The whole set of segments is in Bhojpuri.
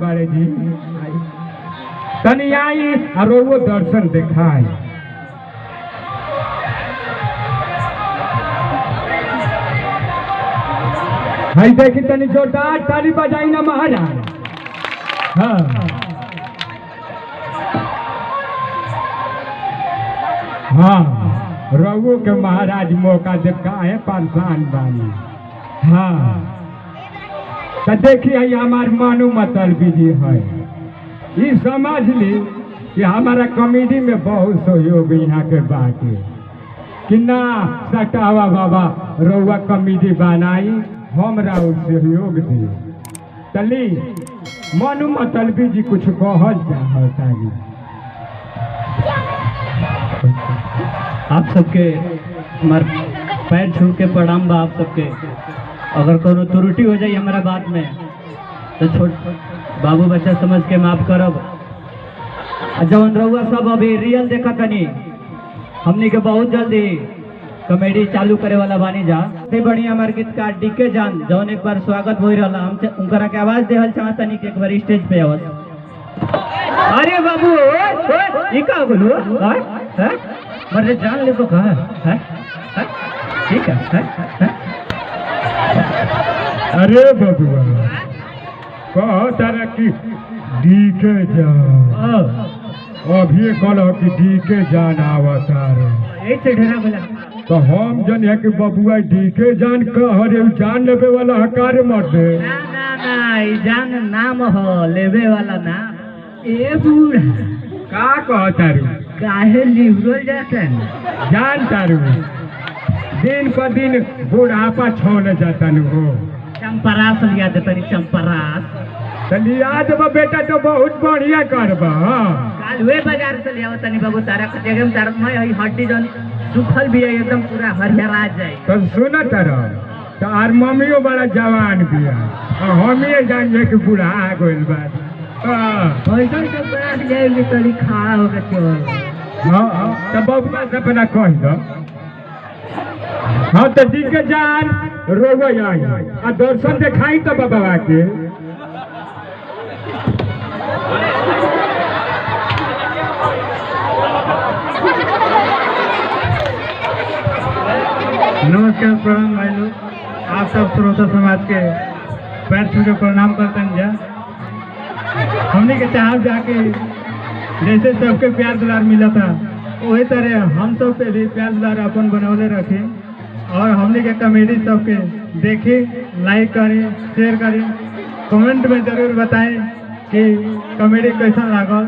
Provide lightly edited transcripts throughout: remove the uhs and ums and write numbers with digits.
बारे जी तनी आई और वो दर्शन दिखाई। हाई देखी तनी जोरदार ताली बजाई ना महाराज। हाँ हाँ रघु के महाराज मौका देखा है परेशान बानी। हाँ तो देखिए हमार मानू मतलबी जी है ये समझ ली कि हमारा कॉमेडी में बहुत सहयोग यहाँ के बात है कि ना सटावा बाबा रउआ कॉमेडी बनाई हमरा सहयोग दी। चली मानू मतलबी जी कुछ कहल चाहता जी। आप सबके हमार पैर छू के प्रणाम बा। आप सबके अगर कोनो त्रुटि हो जाए हमारा बात में तो छोट बाबू बच्चा समझ के माफ करब। जवन रउआ सब अभी रियल देखा तनी हमनी के बहुत जल्दी कॉमेडी चालू करे वाला बानी जा। सबसे बढ़िया हमारे गीतकार डीके जान जौन एक बार स्वागत हो रहा हम उनकरा के आवाज देहल चाहतनी कि एक बार स्टेज पे आवत। अरे बाबू ई का बोलो है मरे जान ले तो कहा है ठीक है। अरे बबुआ कह तारा कि डीके जान अभी कल कि डीके जान आवता रे ढेरा बोला तो हम जन है कि बबुआ डीके जान कह रे जान लेवे वाला हकार मर दे। ना ना ना ई जान नाम हो लेवे वाला नाम। ए बूढ़ा का कह तारू काहे लिवरल जातन जान तारू दिन पर दिन बुढ़ापा छोड़ जाता नु हो। चंपरास लिया दे तनी चंपरास लिया देबा बेटा तो बहुत बढ़िया करबा। काल वे बाजार से लिया तनी बाबू तारा के जगह तार में हई हड्डी जन सुखल भी है एकदम पूरा हरिहरा जाए। तो सुन तारा तो आर मम्मियों बड़ा जवान बिया और हम ये जान जे कि बूढ़ा आ गइल बा। पैसा के बड़ा जाए तनी खा हो के चल। हां तो बबुआ से बना कह दो। हाँ तो दी के जान रोवे आई आ दर्शन दिखाई तो बाबा के। नमस्कार प्रणाम भाई लोग। आप सब श्रोता समाज के पैर छू के प्रणाम करते हैं जा। हमने के चाह जाके जैसे सबके प्यार दुलार मिला था वही तरह हम सब पे भी प्यार दुलार अपन बनौले रखें और हमने के कॉमेडी सबके देखें लाइक करें शेयर करें कमेंट में जरूर बताएं कि कॉमेडी कैसा लगा।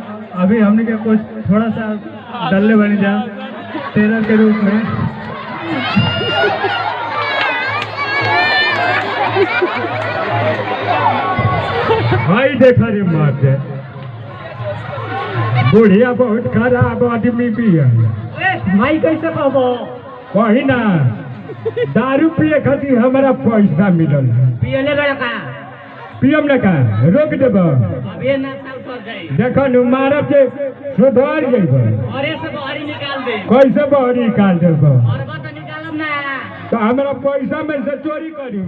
अभी हमने के कुछ थोड़ा सा डल्ले बन जा ट्रेलर के रूप में। भाई देखा रे मार दे बुढ़िया बहुत खराब आदमी भी है। माई कैसे कहबो कही ना दारू पिए खातिर हमारा पैसा मिलल है। पियले बड़ा का पियम न का रोक देब अबे ना उतर जाई। देखो न मारब जे सुधार जइब अरे से बहरी निकाल दे। कैसे बहरी निकाल देब और बता निकालम ना तो हमारा पैसा में से चोरी करी।